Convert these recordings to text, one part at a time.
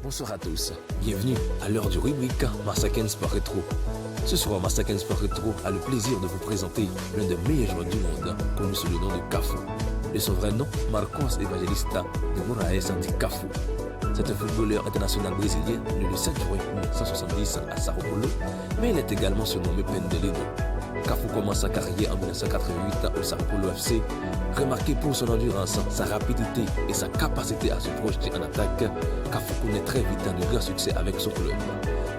Bonsoir à tous, bienvenue à l'heure du rubrique Masaken Sport Rétro. Ce soir, Masaken Sport Rétro a le plaisir de vous présenter l'un des meilleurs joueurs du monde, connu sous le nom de Cafu. De son vrai nom, Marcos Evangelista de Moraes Anti Cafu. C'est un footballeur international brésilien né le 7 juin 1970 à Sao Paulo, mais il est également surnommé Pendelino. Cafu commence sa carrière en 1988 au Sao Paulo FC. Remarqué pour son endurance, sa rapidité et sa capacité à se projeter en attaque, Cafu connaît très vite un grand succès avec son club.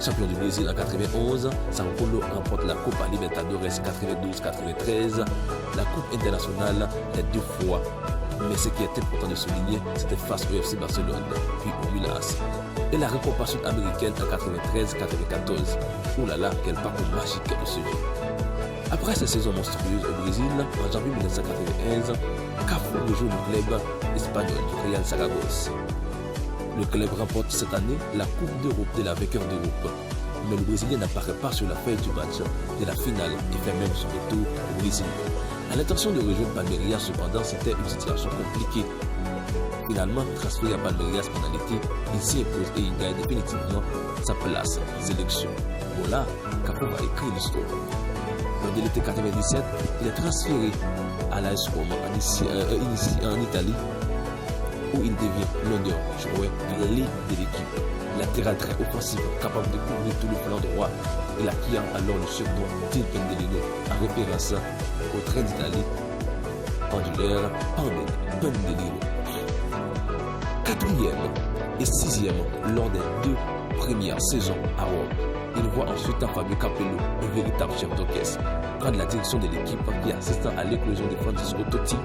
Champion du Brésil en 91, Sao Paulo remporte la Copa Libertadores 92-93, la Coupe internationale les 2 fois. Mais ce qui est important de souligner, c'était face au FC Barcelone, puis au Milan AC. Et la récompense sud-américaine en 93-94. Oh là là, quel parcours magique de ce jeu. Après sa saison monstrueuse au Brésil, en janvier 1991, Cafu rejoint le club espagnol du Real Saragosse. Le club remporte cette année la Coupe d'Europe de la vainqueur d'Europe. Mais le Brésilien n'apparaît pas sur la feuille du match de la finale et fait même son retour au Brésil. À l'intention de rejoindre Palmeiras, cependant, c'était une situation compliquée. Finalement, transféré à Palmeiras pénalité, il s'y impose et il gagne définitivement sa place aux élections. Voilà, Cafu va écrire l'histoire. Lors de l'été 97, il est transféré à l'AS Roma en Italie, où il devient l'un des joueurs de l'élite de l'équipe. Latéral très offensif, capable de couvrir tout le plan droit, et qui a alors le surnom d'Il Pendelino, en référence au train d'Italie, pendulaire Pendelino. 4e et 6e lors des 2 premières saisons à Rome. Il voit ensuite Fabio Capello, un véritable chef d'orchestre, prendre la direction de l'équipe et assistant à l'éclosion de Francisco Totti,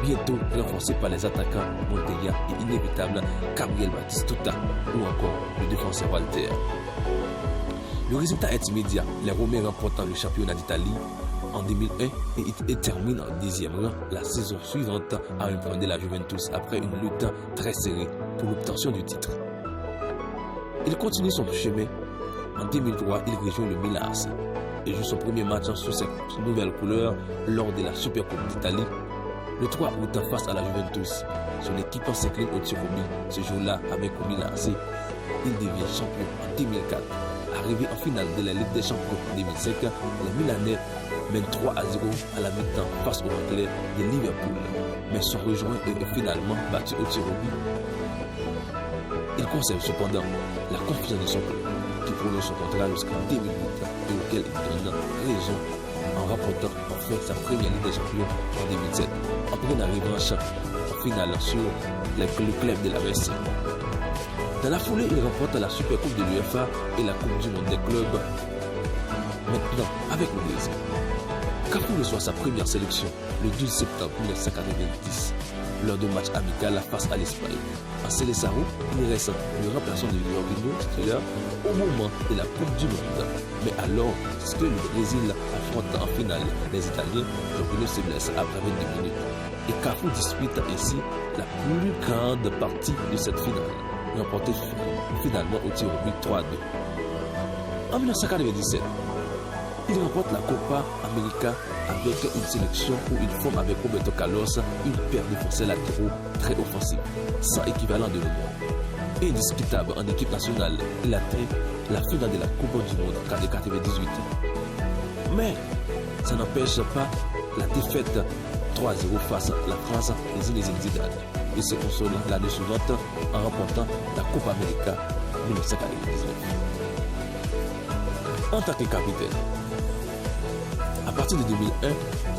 bientôt renforcé par les attaquants Monteya et inévitable Gabriel Batistuta ou encore le défenseur Walter. Le résultat est immédiat, les Romains remportant le championnat d'Italie en 2001 et terminent en 2e rang la saison suivante à un point de la Juventus après une lutte très serrée pour l'obtention du titre. Il continue son chemin. En 2003, il rejoint le Milan AC et joue son premier match sous ses nouvelles couleurs lors de la Supercoupe d'Italie. Le 3 août, face à la Juventus, son équipe s'incline au tir au but. Ce jour-là, avec le Milan AC, il devient champion en 2004. Arrivé en finale de la Ligue des Champions en 2005, les Milanais mènent 3-0 à la mi-temps face aux Anglais de Liverpool, mais sont rejoints et finalement battus au tir au but. Il conserve cependant la confiance de son club, qui prolonge son contrat jusqu'en 2008 et auquel il donne raison en remportant enfin sa première Ligue des Champions en 2007, en prenant la revanche en finale sur le club de la Messi. Dans la foulée, il remporte la Supercoupe de l'UEFA et la Coupe du Monde des clubs. Maintenant, avec le Brésil, Cafu reçoit sa première sélection le 12 septembre 1990 lors d'un match amical face à l'Espagne. En Seleção, il reste le remplaçant de Jorginho titulaire au moment de la Coupe du Monde. Mais alors, puisque le Brésil affronte en finale les Italiens, Jorginho se blesse après 22 minutes. Et Cafu dispute ainsi la plus grande partie de cette finale, remportée finalement au tir au but 3-2. En 1997, il remporte la Copa América avec une sélection où il forme avec Roberto Carlos une paire de défenseurs latéraux très offensifs, sans équivalent de le monde. Indiscutable en équipe nationale, il atteint la finale de la Coupe du Monde de 1998. Mais ça n'empêche pas la défaite 3-0 face à la France et Zinedine Zidane. Il se console l'année suivante en remportant la Copa América 1999. En tant que capitaine, à partir de 2001,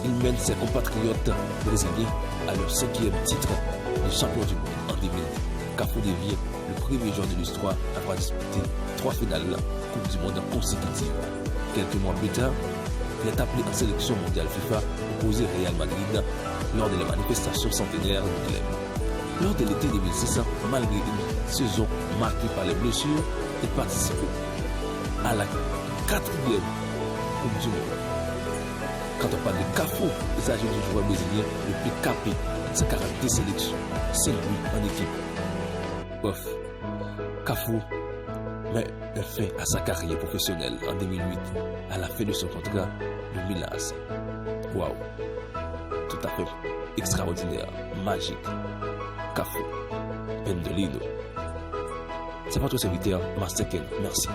il mène ses compatriotes brésiliens à leur 5e titre de champion du monde en 2010. Cafu devient le premier joueur de l'histoire à avoir disputé 3 finales Coupe du Monde consécutives. Quelques mois plus tard, il est appelé en sélection mondiale FIFA opposé au Real Madrid lors de la manifestation centenaire du club. Lors de l'été 2006, malgré une saison marquée par les blessures, il participe à la 4e Coupe du Monde. Quand on parle de Cafu, il s'agit du joueur brésilien le plus capé de sa 42 sélections, 5 buts en équipe. Bref, Cafu met fin à sa carrière professionnelle en 2008, à la fin de son contrat de Milan AC. Waouh, tout à fait extraordinaire, magique. Cafu, Pendelino. C'est votre serviteur, Master Ken. Merci.